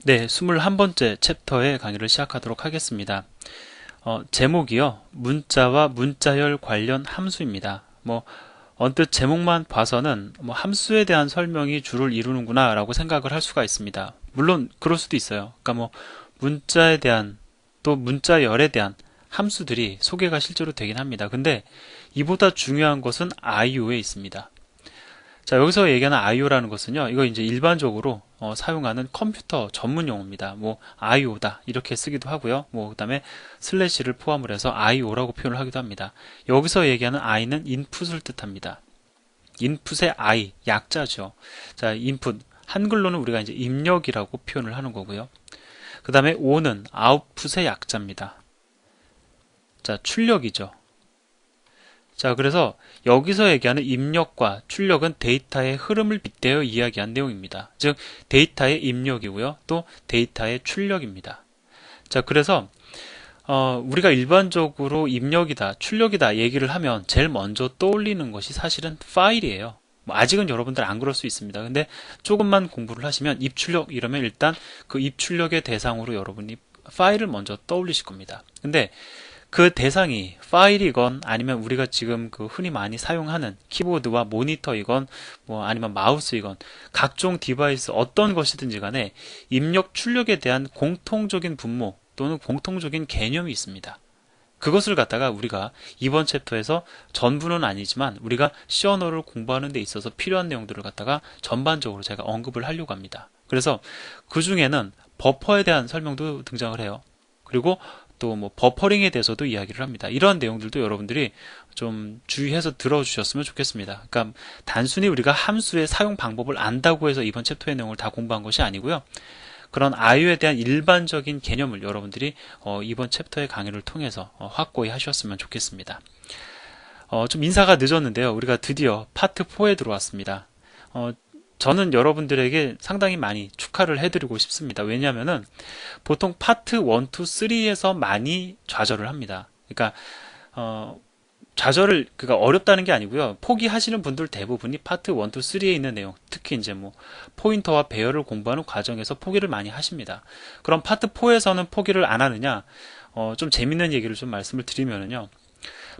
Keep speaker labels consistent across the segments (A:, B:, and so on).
A: 네, 21번째 챕터의 강의를 시작하도록 하겠습니다. 제목이요. 문자와 문자열 관련 함수입니다. 언뜻 제목만 봐서는 함수에 대한 설명이 주를 이루는구나 라고 생각을 할 수가 있습니다. 물론 그럴 수도 있어요. 그러니까 문자에 대한 또 문자열에 대한 함수들이 소개가 실제로 되긴 합니다. 근데 이보다 중요한 것은 IO에 있습니다. 자, 여기서 얘기하는 IO라는 것은요, 이거 이제 일반적으로 사용하는 컴퓨터 전문 용어입니다. IO다 이렇게 쓰기도 하고요. 그다음에 슬래시를 포함을 해서 IO라고 표현을 하기도 합니다. 여기서 얘기하는 I는 인풋을 뜻합니다. 인풋의 I 약자죠. 자, 인풋 한글로는 우리가 이제 입력이라고 표현을 하는 거고요. 그다음에 O는 아웃풋의 약자입니다. 자, 출력이죠. 자, 그래서 여기서 얘기하는 입력과 출력은 데이터의 흐름을 빗대어 이야기한 내용입니다. 즉, 데이터의 입력이고요. 또 데이터의 출력입니다. 자, 그래서 우리가 일반적으로 입력이다, 출력이다 얘기를 하면 제일 먼저 떠올리는 것이 사실은 파일이에요. 아직은 여러분들 안 그럴 수 있습니다. 근데 조금만 공부를 하시면 입출력 이러면 일단 그 입출력의 대상으로 여러분이 파일을 먼저 떠올리실 겁니다. 근데 그 대상이 파일이건 아니면 우리가 지금 그 흔히 많이 사용하는 키보드와 모니터이건 아니면 마우스이건 각종 디바이스 어떤 것이든지 간에 입력 출력에 대한 공통적인 분모 또는 공통적인 개념이 있습니다. 그것을 갖다가 우리가 이번 챕터에서 전부는 아니지만 우리가 C 언어를 공부하는 데 있어서 필요한 내용들을 갖다가 전반적으로 제가 언급을 하려고 합니다. 그래서 그 중에는 버퍼에 대한 설명도 등장을 해요. 그리고 또 버퍼링에 대해서도 이야기를 합니다. 이러한 내용들도 여러분들이 좀 주의해서 들어주셨으면 좋겠습니다. 그러니까 단순히 우리가 함수의 사용 방법을 안다고 해서 이번 챕터의 내용을 다 공부한 것이 아니고요. 그런 IO에 대한 일반적인 개념을 여러분들이 이번 챕터의 강의를 통해서 확고히 하셨으면 좋겠습니다. 좀 인사가 늦었는데요. 우리가 드디어 파트 4에 들어왔습니다. 저는 여러분들에게 상당히 많이 축하를 해드리고 싶습니다. 왜냐하면은 보통 파트 1, 2, 3에서 많이 좌절을 합니다. 그러니까 좌절을 그러니까 어렵다는 게 아니고요. 포기하시는 분들 대부분이 파트 1, 2, 3에 있는 내용, 특히 이제 포인터와 배열을 공부하는 과정에서 포기를 많이 하십니다. 그럼 파트 4에서는 포기를 안 하느냐? 좀 재밌는 얘기를 좀 말씀을 드리면은요.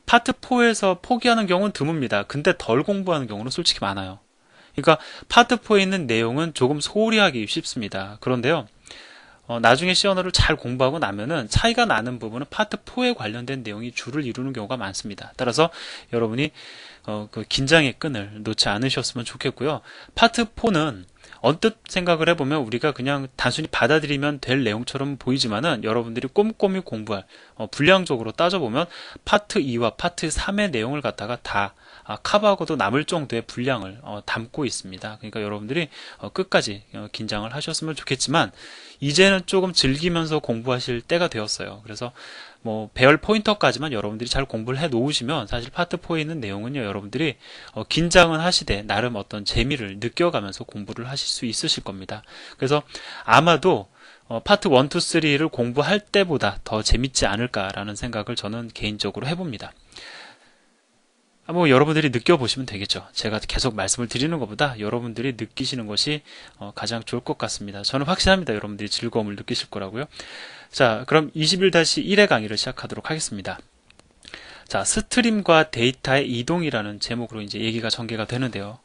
A: 파트 4에서 포기하는 경우는 드뭅니다. 근데 덜 공부하는 경우는 솔직히 많아요. 그러니까 파트 4에 있는 내용은 조금 소홀히 하기 쉽습니다. 그런데요, 나중에 C 언어를 잘 공부하고 나면은 차이가 나는 부분은 파트 4에 관련된 내용이 주를 이루는 경우가 많습니다. 따라서 여러분이 그 긴장의 끈을 놓지 않으셨으면 좋겠고요. 파트 4는 언뜻 생각을 해보면 우리가 그냥 단순히 받아들이면 될 내용처럼 보이지만은 여러분들이 꼼꼼히 공부할 분량적으로 따져보면 파트 2와 파트 3의 내용을 갖다가 다 커버하고도 남을 정도의 분량을 담고 있습니다. 그러니까 여러분들이 끝까지 긴장을 하셨으면 좋겠지만 이제는 조금 즐기면서 공부하실 때가 되었어요. 그래서 배열 포인터까지만 여러분들이 잘 공부를 해 놓으시면 사실 파트 4에 있는 내용은요, 여러분들이 긴장은 하시되 나름 어떤 재미를 느껴가면서 공부를 하실 수 있으실 겁니다. 그래서 아마도 파트 1, 2, 3를 공부할 때보다 더 재밌지 않을까라는 생각을 저는 개인적으로 해봅니다. 여러분들이 느껴보시면 되겠죠. 제가 계속 말씀을 드리는 것보다 여러분들이 느끼시는 것이 가장 좋을 것 같습니다. 저는 확신합니다. 여러분들이 즐거움을 느끼실 거라고요. 자, 그럼 21-1의 강의를 시작하도록 하겠습니다. 자, 스트림과 데이터의 이동이라는 제목으로 이제 얘기가 전개가 되는데요.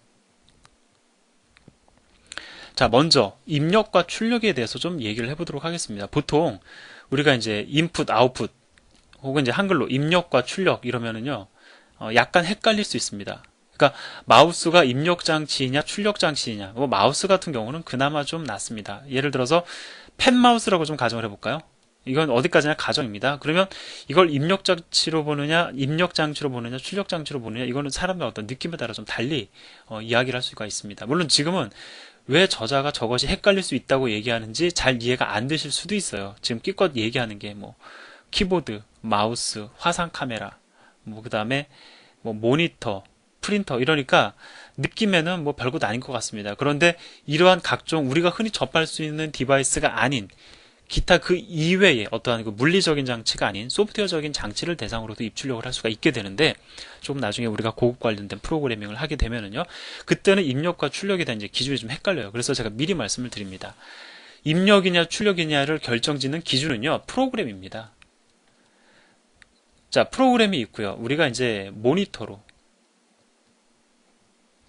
A: 자, 먼저 입력과 출력에 대해서 좀 얘기를 해보도록 하겠습니다. 보통 우리가 이제 인풋, 아웃풋 혹은 이제 한글로 입력과 출력 이러면은요, 약간 헷갈릴 수 있습니다. 그러니까 마우스가 입력 장치이냐 출력 장치이냐. 마우스 같은 경우는 그나마 좀 낫습니다. 예를 들어서 펜 마우스라고 좀 가정을 해볼까요? 이건 어디까지나 가정입니다. 그러면 이걸 입력 장치로 보느냐, 입력 장치로 보느냐, 출력 장치로 보느냐, 이거는 사람의 어떤 느낌에 따라 좀 달리 이야기를 할 수가 있습니다. 물론 지금은 왜 저자가 저것이 헷갈릴 수 있다고 얘기하는지 잘 이해가 안 되실 수도 있어요. 지금 끼껏 얘기하는 게 키보드, 마우스, 화상 카메라, 그 다음에 모니터, 프린터 이러니까 느낌에는 별것도 아닌 것 같습니다. 그런데 이러한 각종 우리가 흔히 접할 수 있는 디바이스가 아닌 기타 그 이외의 어떠한 그 물리적인 장치가 아닌 소프트웨어적인 장치를 대상으로도 입출력을 할 수가 있게 되는데, 조금 나중에 우리가 고급 관련된 프로그래밍을 하게 되면은요, 그때는 입력과 출력에 대한 이제 기준이 좀 헷갈려요. 그래서 제가 미리 말씀을 드립니다. 입력이냐 출력이냐를 결정짓는 기준은요, 프로그램입니다. 자, 프로그램이 있고요. 우리가 이제 모니터로,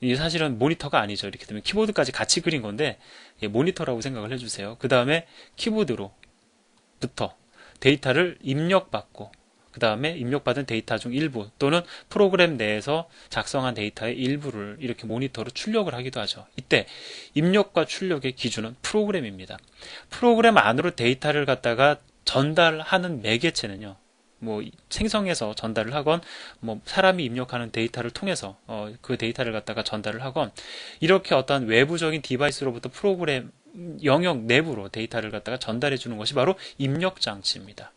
A: 이게 사실은 모니터가 아니죠. 이렇게 되면 키보드까지 같이 그린 건데 모니터라고 생각을 해주세요. 그 다음에 키보드로부터 데이터를 입력받고, 그 다음에 입력받은 데이터 중 일부 또는 프로그램 내에서 작성한 데이터의 일부를 이렇게 모니터로 출력을 하기도 하죠. 이때 입력과 출력의 기준은 프로그램입니다. 프로그램 안으로 데이터를 갖다가 전달하는 매개체는요, 뭐 생성해서 전달을 하건, 뭐 사람이 입력하는 데이터를 통해서 그 데이터를 갖다가 전달을 하건, 이렇게 어떤 외부적인 디바이스로부터 프로그램 영역 내부로 데이터를 갖다가 전달해 주는 것이 바로 입력 장치입니다.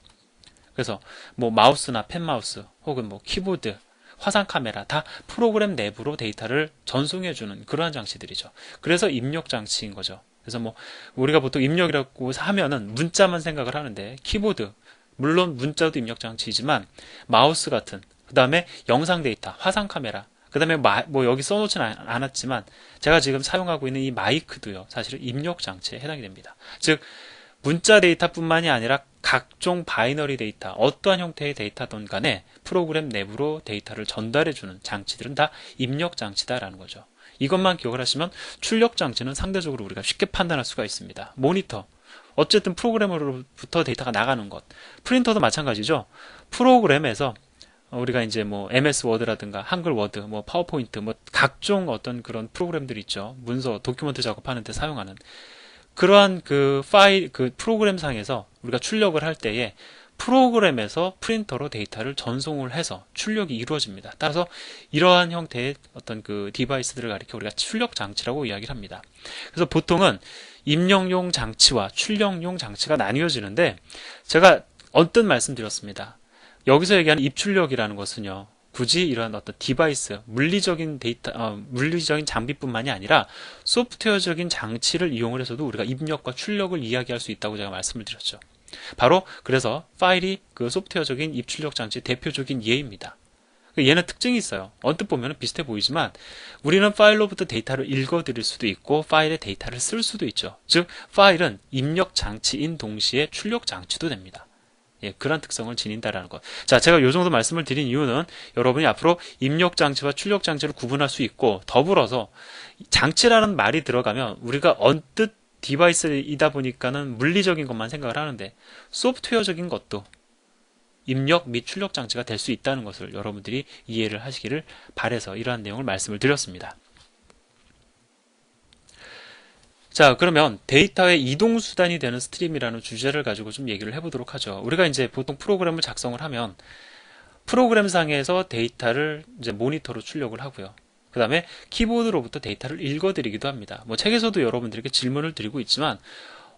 A: 그래서 뭐 마우스나 펜마우스 혹은 뭐 키보드, 화상 카메라 다 프로그램 내부로 데이터를 전송해 주는 그러한 장치들이죠. 그래서 입력 장치인 거죠. 그래서 뭐 우리가 보통 입력이라고 하면은 문자만 생각을 하는데, 키보드 물론 문자도 입력 장치이지만 마우스 같은, 그 다음에 영상 데이터, 화상 카메라, 그 다음에 뭐 여기 써놓지는 않았지만 제가 지금 사용하고 있는 이 마이크도요, 사실은 입력 장치에 해당이 됩니다. 즉 문자 데이터뿐만이 아니라 각종 바이너리 데이터, 어떠한 형태의 데이터든 간에 프로그램 내부로 데이터를 전달해주는 장치들은 다 입력 장치다라는 거죠. 이것만 기억을 하시면 출력 장치는 상대적으로 우리가 쉽게 판단할 수가 있습니다. 모니터, 어쨌든 프로그램으로부터 데이터가 나가는 것. 프린터도 마찬가지죠. 프로그램에서 우리가 이제 뭐 MS 워드라든가 한글 워드, 뭐 파워포인트, 뭐 각종 어떤 그런 프로그램들 있죠. 문서, 도큐먼트 작업하는 데 사용하는 그러한 그 파일, 그 프로그램 상에서 우리가 출력을 할 때에 프로그램에서 프린터로 데이터를 전송을 해서 출력이 이루어집니다. 따라서 이러한 형태의 어떤 그 디바이스들을 가리켜 우리가 출력 장치라고 이야기를 합니다. 그래서 보통은 입력용 장치와 출력용 장치가 나뉘어지는데, 제가 언뜻 말씀드렸습니다. 여기서 얘기하는 입출력이라는 것은요, 굳이 이러한 어떤 디바이스, 물리적인 데이터, 물리적인 장비뿐만이 아니라 소프트웨어적인 장치를 이용을 해서도 우리가 입력과 출력을 이야기할 수 있다고 제가 말씀을 드렸죠. 바로 그래서 파일이 그 소프트웨어적인 입출력 장치의 대표적인 예입니다. 얘는 특징이 있어요. 언뜻 보면 비슷해 보이지만 우리는 파일로부터 데이터를 읽어드릴 수도 있고 파일에 데이터를 쓸 수도 있죠. 즉 파일은 입력 장치인 동시에 출력 장치도 됩니다. 예, 그런 특성을 지닌다라는 것. 자, 제가 이 정도 말씀을 드린 이유는 여러분이 앞으로 입력 장치와 출력 장치를 구분할 수 있고, 더불어서 장치라는 말이 들어가면 우리가 언뜻 디바이스이다 보니까는 물리적인 것만 생각을 하는데 소프트웨어적인 것도 입력 및 출력 장치가 될 수 있다는 것을 여러분들이 이해를 하시기를 바라서 이러한 내용을 말씀을 드렸습니다. 자, 그러면 데이터의 이동수단이 되는 스트림이라는 주제를 가지고 좀 얘기를 해보도록 하죠. 우리가 이제 보통 프로그램을 작성을 하면 프로그램상에서 데이터를 이제 모니터로 출력을 하고요. 그 다음에 키보드로부터 데이터를 읽어드리기도 합니다. 뭐 책에서도 여러분들에게 질문을 드리고 있지만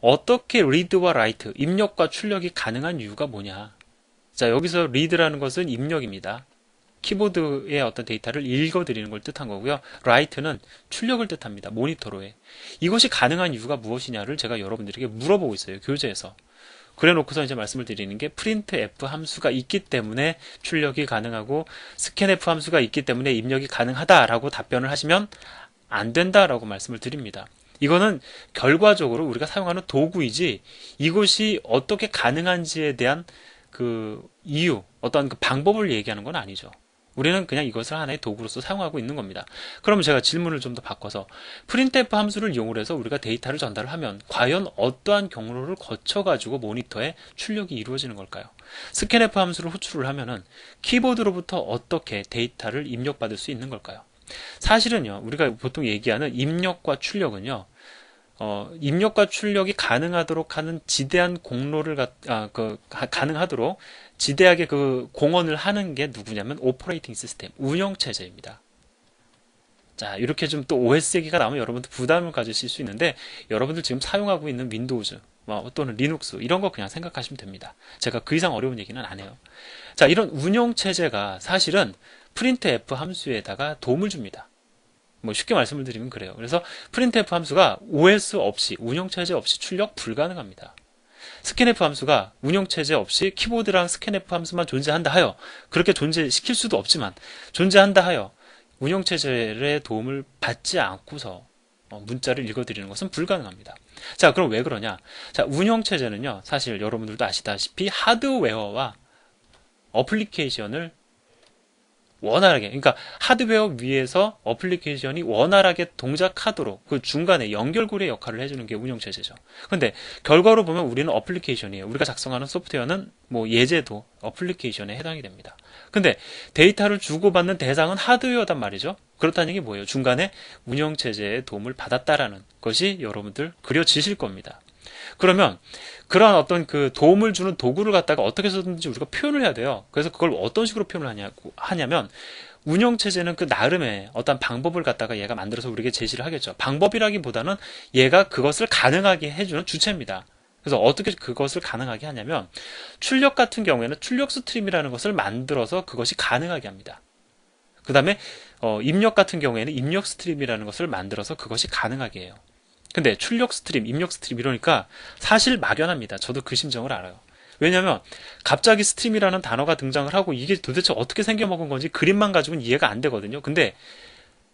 A: 어떻게 리드와 라이트, 입력과 출력이 가능한 이유가 뭐냐. 자, 여기서 리드라는 것은 입력입니다. 키보드의 어떤 데이터를 읽어드리는 걸 뜻한 거고요. 라이트는 출력을 뜻합니다. 모니터로의. 이것이 가능한 이유가 무엇이냐를 제가 여러분들에게 물어보고 있어요. 교재에서. 그래 놓고서 이제 말씀을 드리는 게 printf 함수가 있기 때문에 출력이 가능하고 scanf 함수가 있기 때문에 입력이 가능하다라고 답변을 하시면 안 된다라고 말씀을 드립니다. 이거는 결과적으로 우리가 사용하는 도구이지 이것이 어떻게 가능한지에 대한 그 이유, 어떤 그 방법을 얘기하는 건 아니죠. 우리는 그냥 이것을 하나의 도구로서 사용하고 있는 겁니다. 그러면 제가 질문을 좀 더 바꿔서 printf 함수를 이용을 해서 우리가 데이터를 전달을 하면 과연 어떠한 경로를 거쳐가지고 모니터에 출력이 이루어지는 걸까요? scanf 함수를 호출을 하면은 키보드로부터 어떻게 데이터를 입력받을 수 있는 걸까요? 사실은요, 우리가 보통 얘기하는 입력과 출력은요, 입력과 출력이 가능하도록 하는 지대한 공로를 가능하도록 지대하게 그 공헌을 하는 게 누구냐면 오퍼레이팅 시스템, 운영체제입니다. 자, 이렇게 좀 또 OS 얘기가 나오면 여러분들 부담을 가지실 수 있는데 여러분들 지금 사용하고 있는 윈도우즈 또는 리눅스 이런 거 그냥 생각하시면 됩니다. 제가 그 이상 어려운 얘기는 안 해요. 자, 이런 운영체제가 사실은 printf 함수에다가 도움을 줍니다. 뭐 쉽게 말씀을 드리면 그래요. 그래서 printf 함수가 OS 없이, 운영체제 없이 출력 불가능합니다. scanf 함수가 운영체제 없이 키보드랑 scanf 함수만 존재한다 하여, 그렇게 존재시킬 수도 없지만 존재한다 하여 운영체제의 도움을 받지 않고서 문자를 읽어드리는 것은 불가능합니다. 자, 그럼 왜 그러냐? 자, 운영체제는요, 사실 여러분들도 아시다시피 하드웨어와 어플리케이션을 원활하게, 그러니까 하드웨어 위에서 어플리케이션이 원활하게 동작하도록 그 중간에 연결고리의 역할을 해주는 게 운영체제죠. 근데 결과로 보면 우리는 어플리케이션이에요. 우리가 작성하는 소프트웨어는 뭐 예제도 어플리케이션에 해당이 됩니다. 근데 데이터를 주고받는 대상은 하드웨어단 말이죠. 그렇다는 게 뭐예요? 중간에 운영체제의 도움을 받았다라는 것이 여러분들 그려지실 겁니다. 그러면 그러한 어떤 그 도움을 주는 도구를 갖다가 어떻게 해서든지 우리가 표현을 해야 돼요. 그래서 그걸 어떤 식으로 표현을 하냐면 운영체제는 그 나름의 어떤 방법을 갖다가 얘가 만들어서 우리에게 제시를 하겠죠. 방법이라기보다는 얘가 그것을 가능하게 해주는 주체입니다. 그래서 어떻게 그것을 가능하게 하냐면 출력 같은 경우에는 출력 스트림이라는 것을 만들어서 그것이 가능하게 합니다. 그 다음에 입력 같은 경우에는 입력 스트림이라는 것을 만들어서 그것이 가능하게 해요. 근데 출력 스트림, 입력 스트림 이러니까 사실 막연합니다. 저도 그 심정을 알아요. 왜냐면 갑자기 스트림이라는 단어가 등장을 하고 이게 도대체 어떻게 생겨먹은 건지 그림만 가지고는 이해가 안 되거든요. 근데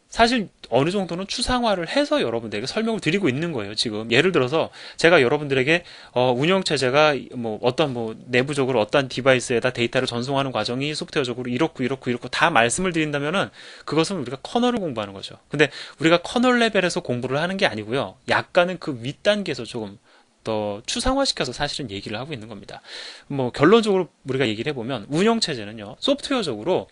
A: 사실 어느 정도는 추상화를 해서 여러분들에게 설명을 드리고 있는 거예요. 지금 예를 들어서 제가 여러분들에게 운영체제가 뭐 어떤 뭐 내부적으로 어떤 디바이스에다 데이터를 전송하는 과정이 소프트웨어적으로 이렇고 다 말씀을 드린다면은 그것은 우리가 커널을 공부하는 거죠. 근데 우리가 커널 레벨에서 공부를 하는 게 아니고요. 약간은 그 윗단계에서 조금 더 추상화시켜서 사실은 얘기를 하고 있는 겁니다. 뭐 결론적으로 우리가 얘기를 해보면 운영체제는요. 소프트웨어적으로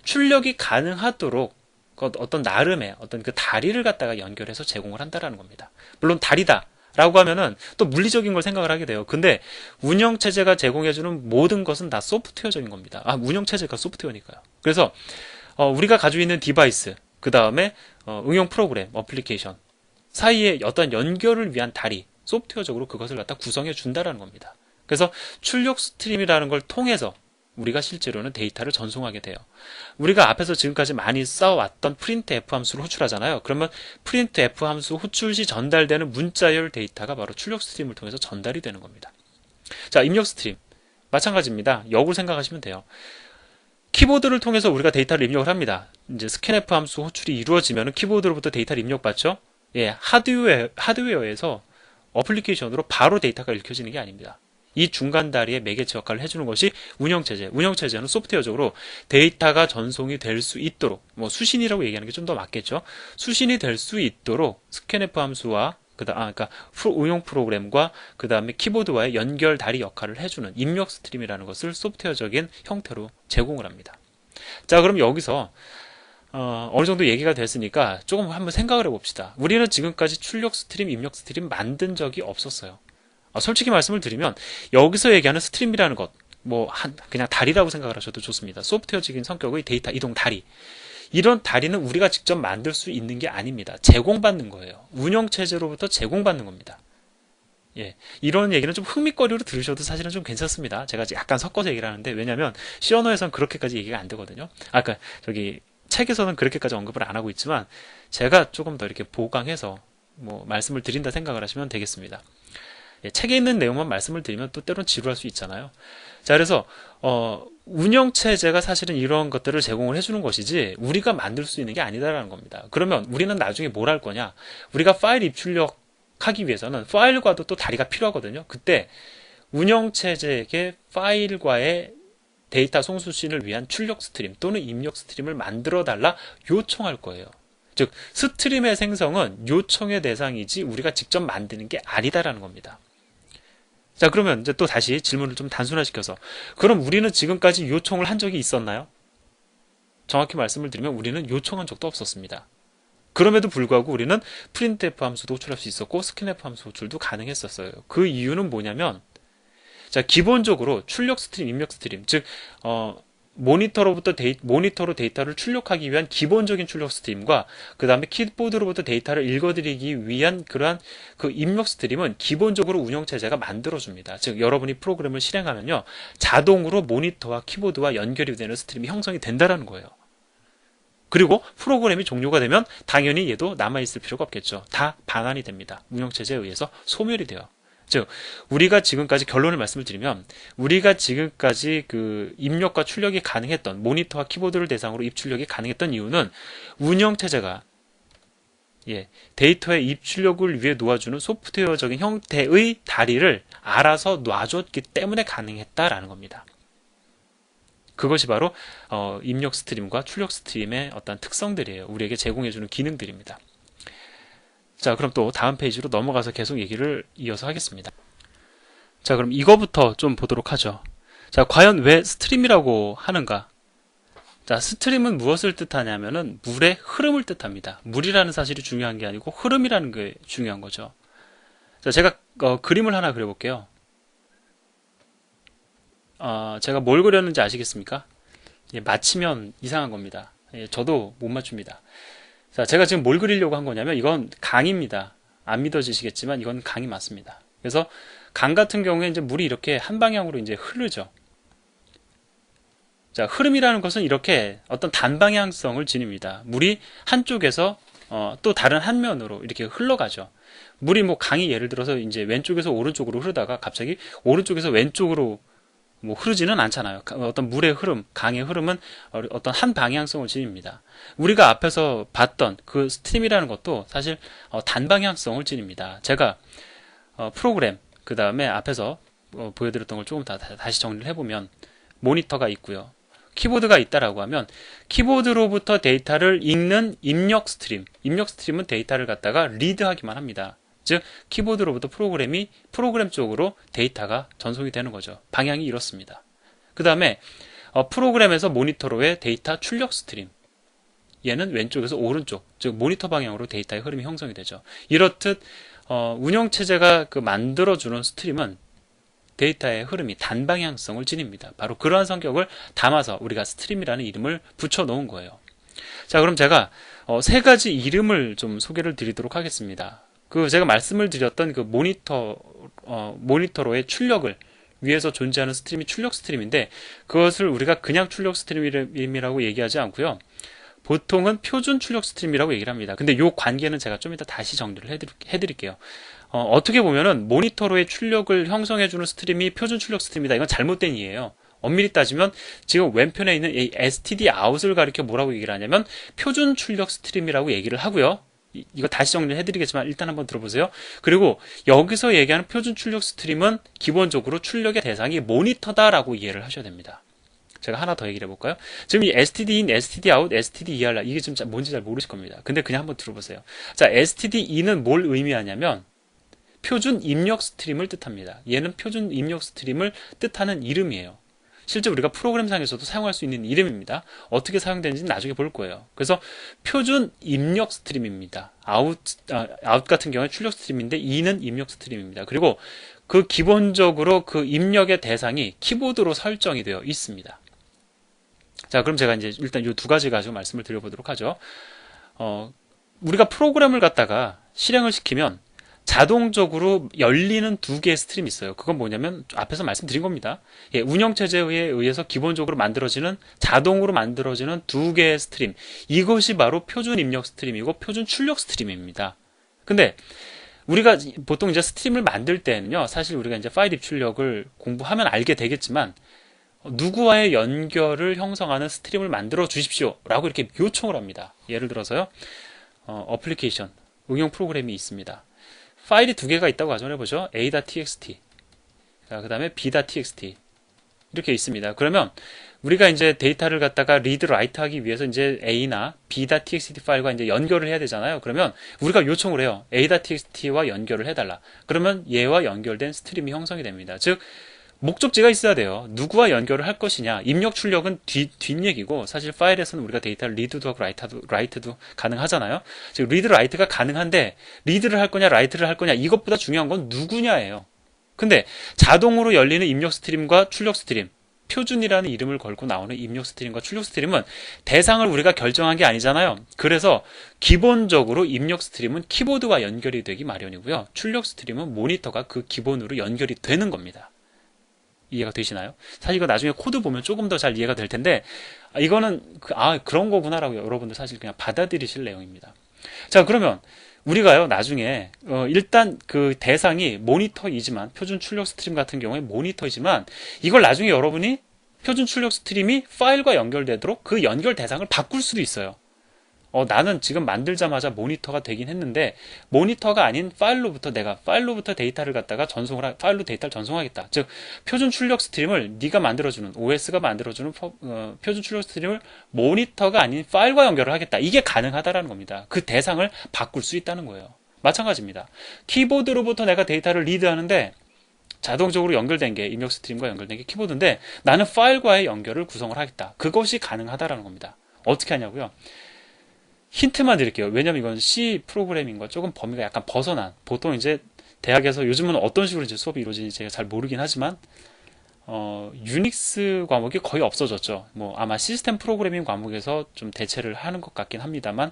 A: 출력이 가능하도록 어떤 나름의 어떤 그 다리를 갖다가 연결해서 제공을 한다라는 겁니다. 물론 다리다 라고 하면은 또 물리적인 걸 생각을 하게 돼요. 근데 운영체제가 제공해주는 모든 것은 다 소프트웨어적인 겁니다. 운영체제가 소프트웨어니까요. 그래서 우리가 가지고 있는 디바이스, 그 다음에 응용 프로그램, 어플리케이션 사이에 어떤 연결을 위한 다리, 소프트웨어적으로 그것을 갖다 구성해 준다라는 겁니다. 그래서 출력 스트림이라는 걸 통해서 우리가 실제로는 데이터를 전송하게 돼요. 우리가 앞에서 지금까지 많이 써왔던 printf 함수를 호출하잖아요. 그러면 printf 함수 호출 시 전달되는 문자열 데이터가 바로 출력 스트림을 통해서 전달이 되는 겁니다. 자, 입력 스트림 마찬가지입니다. 역을 생각하시면 돼요. 키보드를 통해서 우리가 데이터를 입력을 합니다. 이제 scanf 함수 호출이 이루어지면 키보드로부터 데이터를 입력받죠. 예, 하드웨어에서 어플리케이션으로 바로 데이터가 읽혀지는 게 아닙니다. 이 중간 다리의 매개체 역할을 해주는 것이 운영체제. 운영체제는 소프트웨어적으로 데이터가 전송이 될 수 있도록, 뭐 수신이라고 얘기하는 게 좀 더 맞겠죠. 수신이 될 수 있도록 scanf 함수와 그러니까 응용 프로그램과 그 다음에 키보드와의 연결 다리 역할을 해주는 입력 스트림이라는 것을 소프트웨어적인 형태로 제공을 합니다. 자, 그럼 여기서 어느 정도 얘기가 됐으니까 조금 한번 생각을 해봅시다. 우리는 지금까지 출력 스트림, 입력 스트림 만든 적이 없었어요. 솔직히 말씀을 드리면 여기서 얘기하는 스트림이라는 것, 그냥 다리라고 생각을 하셔도 좋습니다. 소프트웨어적인 성격의 데이터 이동 다리. 이런 다리는 우리가 직접 만들 수 있는 게 아닙니다. 제공받는 거예요. 운영체제로부터 제공받는 겁니다. 예, 이런 얘기는 좀 흥미거리로 들으셔도 사실은 좀 괜찮습니다. 제가 약간 섞어서 얘기를 하는데, 왜냐면 시언어에서는 그렇게까지 얘기가 안 되거든요. 그러니까 책에서는 그렇게까지 언급을 안 하고 있지만 제가 조금 더 이렇게 보강해서 말씀을 드린다 생각을 하시면 되겠습니다. 예, 책에 있는 내용만 말씀을 드리면 또 때론 지루할 수 있잖아요. 자, 그래서 운영체제가 사실은 이런 것들을 제공을 해주는 것이지 우리가 만들 수 있는 게 아니다라는 겁니다. 그러면 우리는 나중에 뭘 할 거냐? 우리가 파일 입출력하기 위해서는 파일과도 또 다리가 필요하거든요. 그때 운영체제에게 파일과의 데이터 송수신을 위한 출력 스트림 또는 입력 스트림을 만들어달라 요청할 거예요. 즉 스트림의 생성은 요청의 대상이지 우리가 직접 만드는 게 아니다라는 겁니다. 자, 그러면 이제 또 다시 질문을 좀 단순화시켜서, 그럼 우리는 지금까지 요청을 한 적이 있었나요? 정확히 말씀을 드리면 우리는 요청한 적도 없었습니다. 그럼에도 불구하고 우리는 printf 함수도 호출할 수 있었고 scanf 함수 호출도 가능했었어요. 그 이유는 뭐냐면, 자, 기본적으로 출력 스트림, 입력 스트림, 즉 모니터로 데이터를 출력하기 위한 기본적인 출력 스트림과 그 다음에 키보드로부터 데이터를 읽어드리기 위한 그러한 그 입력 스트림은 기본적으로 운영체제가 만들어줍니다. 즉 여러분이 프로그램을 실행하면요, 자동으로 모니터와 키보드와 연결이 되는 스트림이 형성이 된다는 거예요. 그리고 프로그램이 종료가 되면 당연히 얘도 남아있을 필요가 없겠죠. 다 반환이 됩니다. 운영체제에 의해서 소멸이 돼요. 즉 우리가 지금까지 결론을 말씀을 드리면, 우리가 지금까지 그 입력과 출력이 가능했던 모니터와 키보드를 대상으로 입출력이 가능했던 이유는 운영체제가 예, 데이터의 입출력을 위해 놓아주는 소프트웨어적인 형태의 다리를 알아서 놔줬기 때문에 가능했다라는 겁니다. 그것이 바로 입력 스트림과 출력 스트림의 어떤 특성들이에요. 우리에게 제공해주는 기능들입니다. 자, 그럼 또 다음 페이지로 넘어가서 계속 얘기를 이어서 하겠습니다. 자, 그럼 이거부터 좀 보도록 하죠. 자, 과연 왜 스트림이라고 하는가? 자, 스트림은 무엇을 뜻하냐면은 물의 흐름을 뜻합니다. 물이라는 사실이 중요한 게 아니고 흐름이라는 게 중요한 거죠. 자, 제가 그림을 하나 그려볼게요. 제가 뭘 그렸는지 아시겠습니까? 예, 맞히면 이상한 겁니다. 예, 저도 못 맞춥니다. 자, 제가 지금 뭘 그리려고 한 거냐면 이건 강입니다. 안 믿어지시겠지만 이건 강이 맞습니다. 그래서 강 같은 경우에 이제 물이 이렇게 한 방향으로 이제 흐르죠. 자, 흐름이라는 것은 이렇게 어떤 단방향성을 지닙니다. 물이 한쪽에서 또 다른 한 면으로 이렇게 흘러가죠. 물이 뭐 강이 예를 들어서 이제 왼쪽에서 오른쪽으로 흐르다가 갑자기 오른쪽에서 왼쪽으로 뭐 흐르지는 않잖아요. 어떤 물의 흐름, 강의 흐름은 어떤 한 방향성을 지닙니다. 우리가 앞에서 봤던 그 스트림이라는 것도 사실 단방향성을 지닙니다. 제가 프로그램, 그 다음에 앞에서 보여드렸던 걸 조금 다시 정리를 해보면 모니터가 있고요. 키보드가 있다라고 하면 키보드로부터 데이터를 읽는 입력 스트림은 데이터를 갖다가 리드하기만 합니다. 즉 키보드로부터 프로그램 쪽으로 데이터가 전송이 되는 거죠. 방향이 이렇습니다. 그 다음에 프로그램에서 모니터로의 데이터 출력 스트림, 얘는 왼쪽에서 오른쪽, 즉 모니터 방향으로 데이터의 흐름이 형성이 되죠. 이렇듯 운영체제가 만들어주는 스트림은 데이터의 흐름이 단방향성을 지닙니다. 바로 그러한 성격을 담아서 우리가 스트림이라는 이름을 붙여놓은 거예요. 자, 그럼 제가 세 가지 이름을 좀 소개를 드리도록 하겠습니다. 제가 말씀을 드렸던 그 모니터로의 출력을 위해서 존재하는 스트림이 출력 스트림인데, 그것을 우리가 그냥 출력 스트림이라고 얘기하지 않고요. 보통은 표준 출력 스트림이라고 얘기를 합니다. 근데 이 관계는 제가 좀 이따 다시 정리를 해드릴게요. 어떻게 보면은 모니터로의 출력을 형성해주는 스트림이 표준 출력 스트림이다. 이건 잘못된 이해예요. 엄밀히 따지면 지금 왼편에 있는 이 stdout을 가리켜 뭐라고 얘기를 하냐면 표준 출력 스트림이라고 얘기를 하고요. 이거 다시 정리를 해드리겠지만 일단 한번 들어보세요. 그리고 여기서 얘기하는 표준 출력 스트림은 기본적으로 출력의 대상이 모니터다라고 이해를 하셔야 됩니다. 제가 하나 더 얘기를 해볼까요? 지금 이 stdin, stdout, stder 이게 지금 뭔지 잘 모르실 겁니다. 근데 그냥 한번 들어보세요. 자, stdin은 뭘 의미하냐면 표준 입력 스트림을 뜻합니다. 얘는 표준 입력 스트림을 뜻하는 이름이에요. 실제 우리가 프로그램상에서도 사용할 수 있는 이름입니다. 어떻게 사용되는지는 나중에 볼 거예요. 그래서 표준 입력 스트림입니다. 아웃 같은 경우에 출력 스트림인데 in은 입력 스트림입니다. 그리고 그 기본적으로 그 입력의 대상이 키보드로 설정이 되어 있습니다. 자, 그럼 제가 이제 일단 이 두 가지 가지고 말씀을 드려보도록 하죠. 우리가 프로그램을 갖다가 실행을 시키면 자동적으로 열리는 두 개의 스트림이 있어요. 그건 뭐냐면 앞에서 말씀드린 겁니다. 예, 운영체제에 의해서 기본적으로 자동으로 만들어지는 두 개의 스트림, 이것이 바로 표준 입력 스트림이고 표준 출력 스트림입니다. 근데 우리가 보통 이제 스트림을 만들 때는요, 사실 우리가 이제 파일 입출력을 공부하면 알게 되겠지만 누구와의 연결을 형성하는 스트림을 만들어 주십시오 라고 이렇게 요청을 합니다. 예를 들어서요, 어플리케이션, 응용 프로그램이 있습니다. 파일이 두 개가 있다고 가정해보죠. a.txt, 그 다음에 b.txt 이렇게 있습니다. 그러면 우리가 이제 데이터를 갖다가 read, write 하기 위해서 이제 a나 b.txt 파일과 이제 연결을 해야 되잖아요. 그러면 우리가 요청을 해요. a.txt와 연결을 해달라. 그러면 얘와 연결된 스트림이 형성이 됩니다. 즉 목적지가 있어야 돼요. 누구와 연결을 할 것이냐. 입력 출력은 뒷얘기고, 사실 파일에서는 우리가 데이터를 리드도 하고 라이트도 가능하잖아요. 즉 리드 라이트가 가능한데 리드를 할 거냐 라이트를 할 거냐, 이것보다 중요한 건 누구냐예요. 근데 자동으로 열리는 입력 스트림과 출력 스트림, 표준이라는 이름을 걸고 나오는 입력 스트림과 출력 스트림은 대상을 우리가 결정한 게 아니잖아요. 그래서 기본적으로 입력 스트림은 키보드와 연결이 되기 마련이고요. 출력 스트림은 모니터가 그 기본으로 연결이 되는 겁니다. 이해가 되시나요? 사실 이거 나중에 코드 보면 조금 더 잘 이해가 될 텐데, 이거는 그런 거구나라고 여러분들 사실 그냥 받아들이실 내용입니다. 자, 그러면 우리가요 나중에 일단 그 대상이 모니터이지만, 표준 출력 스트림 같은 경우에 모니터이지만, 이걸 나중에 여러분이 표준 출력 스트림이 파일과 연결되도록 그 연결 대상을 바꿀 수도 있어요. 나는 지금 만들자마자 모니터가 되긴 했는데 모니터가 아닌 파일로부터 내가 파일로부터 데이터를 갖다가 파일로 데이터를 전송하겠다. 즉 표준 출력 스트림을 네가 만들어주는 OS가 만들어주는 표준 출력 스트림을 모니터가 아닌 파일과 연결을 하겠다. 이게 가능하다라는 겁니다. 그 대상을 바꿀 수 있다는 거예요. 마찬가지입니다. 키보드로부터 내가 데이터를 리드하는데 자동적으로 연결된 게 입력 스트림과 연결된 게 키보드인데 나는 파일과의 연결을 구성을 하겠다. 그것이 가능하다라는 겁니다. 어떻게 하냐고요? 힌트만 드릴게요. 왜냐면 이건 C 프로그래밍과 조금 범위가 약간 벗어난, 보통 이제 대학에서 요즘은 어떤 식으로 이제 수업이 이루어지는지 제가 잘 모르긴 하지만 유닉스 과목이 거의 없어졌죠. 뭐 아마 시스템 프로그래밍 과목에서 좀 대체를 하는 것 같긴 합니다만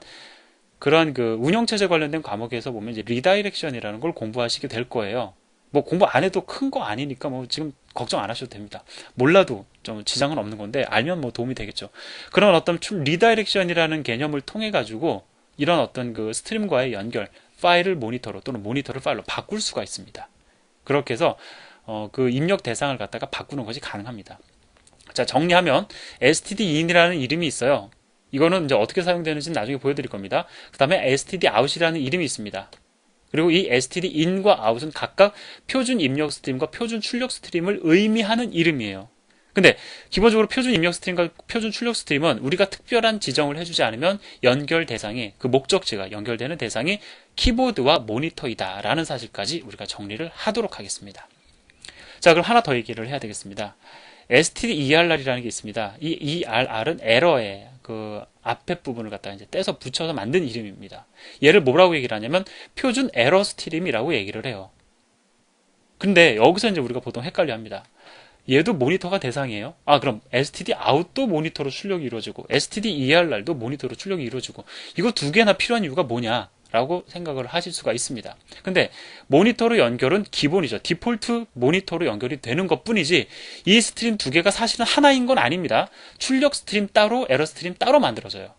A: 그런 그 운영체제 관련된 과목에서 보면 이제 리다이렉션이라는 걸 공부하시게 될 거예요. 뭐 공부 안 해도 큰 거 아니니까 뭐 지금 걱정 안 하셔도 됩니다. 몰라도 좀 지장은 없는 건데 알면 뭐 도움이 되겠죠. 그런 어떤 리다이렉션이라는 개념을 통해 가지고 이런 어떤 그 스트림과의 연결, 파일을 모니터로 또는 모니터를 파일로 바꿀 수가 있습니다. 그렇게 해서 그 입력 대상을 갖다가 바꾸는 것이 가능합니다. 자, 정리하면 stdin이라는 이름이 있어요. 이거는 이제 어떻게 사용되는지는 나중에 보여드릴 겁니다. 그 다음에 stdout이라는 이름이 있습니다. 그리고 이 stdin과 out은 각각 표준 입력 스트림과 표준 출력 스트림을 의미하는 이름이에요. 근데 기본적으로 표준 입력 스트림과 표준 출력 스트림은 우리가 특별한 지정을 해주지 않으면 연결 대상이, 그 목적지가 연결되는 대상이 키보드와 모니터이다 라는 사실까지 우리가 정리를 하도록 하겠습니다. 자, 그럼 하나 더 얘기를 해야 되겠습니다. stderr이라는 게 있습니다. 이 err은 에러의 그 앞에 부분을 갖다가 이제 떼서 붙여서 만든 이름입니다. 얘를 뭐라고 얘기를 하냐면 표준 에러 스트림이라고 얘기를 해요. 근데 여기서 이제 우리가 보통 헷갈려 합니다. 얘도 모니터가 대상이에요. 그럼 stdout도 모니터로 출력이 이루어지고 stderr도 모니터로 출력이 이루어지고 이거 두 개나 필요한 이유가 뭐냐? 라고 생각을 하실 수가 있습니다. 근데 모니터로 연결은 기본이죠. 디폴트 모니터로 연결이 되는 것 뿐이지 이 스트림 두 개가 사실은 하나인 건 아닙니다. 출력 스트림 따로 에러 스트림 따로 만들어져요.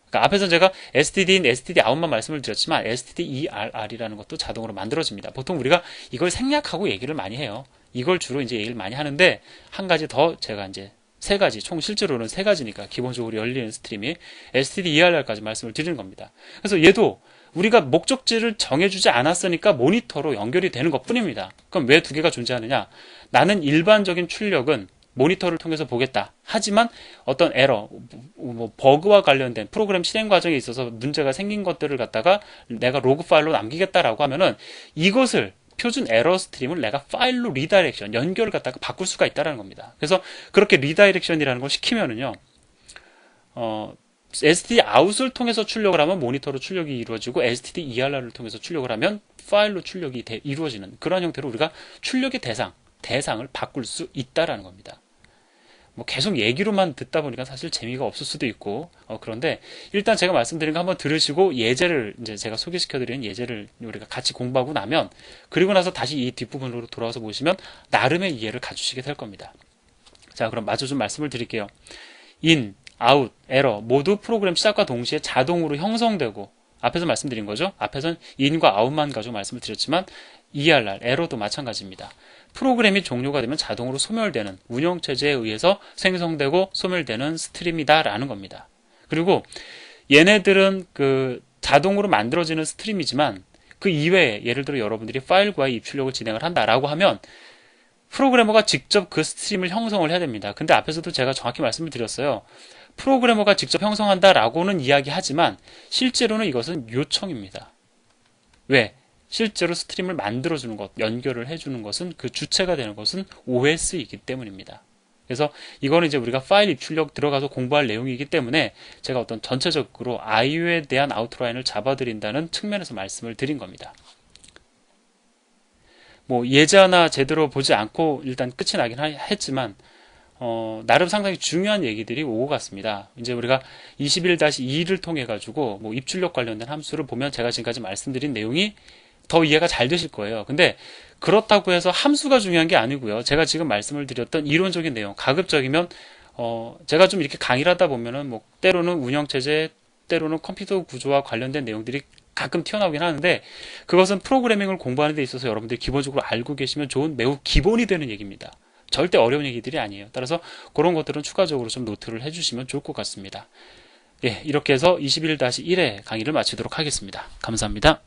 A: 그러니까 앞에서 제가 stdin, stdout만 말씀을 드렸지만 stderr이라는 것도 자동으로 만들어집니다. 보통 우리가 이걸 생략하고 얘기를 많이 해요. 이걸 주로 이제 얘기를 많이 하는데 한 가지 더 제가 이제 세 가지, 총 실제로는 세 가지니까 기본적으로 열리는 스트림이 stderr까지 말씀을 드리는 겁니다. 그래서 얘도 우리가 목적지를 정해주지 않았으니까 모니터로 연결이 되는 것 뿐입니다. 그럼 왜 두 개가 존재하느냐? 나는 일반적인 출력은 모니터를 통해서 보겠다. 하지만 어떤 에러, 뭐 버그와 관련된 프로그램 실행 과정에 있어서 문제가 생긴 것들을 갖다가 내가 로그 파일로 남기겠다라고 하면은 이것을 표준 에러 스트림을 내가 파일로 리다이렉션, 연결을 갖다가 바꿀 수가 있다는 겁니다. 그래서 그렇게 리다이렉션이라는 걸 시키면은요, stdout을 통해서 출력을 하면 모니터로 출력이 이루어지고 stderr를 통해서 출력을 하면 파일로 출력이 이루어지는 그런 형태로 우리가 출력의 대상을 바꿀 수 있다라는 겁니다. 뭐 계속 얘기로만 듣다 보니까 사실 재미가 없을 수도 있고 그런데 일단 제가 말씀드린 거 한번 들으시고 예제를 이제 제가 소개시켜드리는 예제를 우리가 같이 공부하고 나면 그리고 나서 다시 이 뒷부분으로 돌아와서 보시면 나름의 이해를 가지시게 될 겁니다. 자, 그럼 마저 좀 말씀을 드릴게요. in, out, error 모두 프로그램 시작과 동시에 자동으로 형성되고 앞에서 말씀드린 거죠. 앞에서는 in과 out만 가지고 말씀을 드렸지만 err, error도 마찬가지입니다. 프로그램이 종료가 되면 자동으로 소멸되는 운영체제에 의해서 생성되고 소멸되는 스트림이다라는 겁니다. 그리고 얘네들은 그 자동으로 만들어지는 스트림이지만 그 이외에 예를 들어 여러분들이 파일과의 입출력을 진행을 한다라고 하면 프로그래머가 직접 그 스트림을 형성을 해야 됩니다. 근데 앞에서도 제가 정확히 말씀을 드렸어요. 프로그래머가 직접 형성한다라고는 이야기하지만 실제로는 이것은 요청입니다. 왜? 실제로 스트림을 만들어주는 것, 연결을 해주는 것은 그 주체가 되는 것은 OS이기 때문입니다. 그래서 이거는 이제 우리가 파일 입출력 들어가서 공부할 내용이기 때문에 제가 어떤 전체적으로 IO에 대한 아웃라인을 잡아드린다는 측면에서 말씀을 드린 겁니다. 뭐 예제 하나 제대로 보지 않고 일단 끝이 나긴 했지만 나름 상당히 중요한 얘기들이 오고 갔습니다. 이제 우리가 21-2를 통해 가지고 뭐 입출력 관련된 함수를 보면 제가 지금까지 말씀드린 내용이 더 이해가 잘 되실 거예요. 근데 그렇다고 해서 함수가 중요한 게 아니고요. 제가 지금 말씀을 드렸던 이론적인 내용, 가급적이면 제가 좀 이렇게 강의를 하다 보면은 뭐 때로는 운영체제, 때로는 컴퓨터 구조와 관련된 내용들이 가끔 튀어나오긴 하는데 그것은 프로그래밍을 공부하는 데 있어서 여러분들이 기본적으로 알고 계시면 좋은 매우 기본이 되는 얘기입니다. 절대 어려운 얘기들이 아니에요. 따라서 그런 것들은 추가적으로 좀 노트를 해주시면 좋을 것 같습니다. 예, 이렇게 해서 21-1회 강의를 마치도록 하겠습니다. 감사합니다.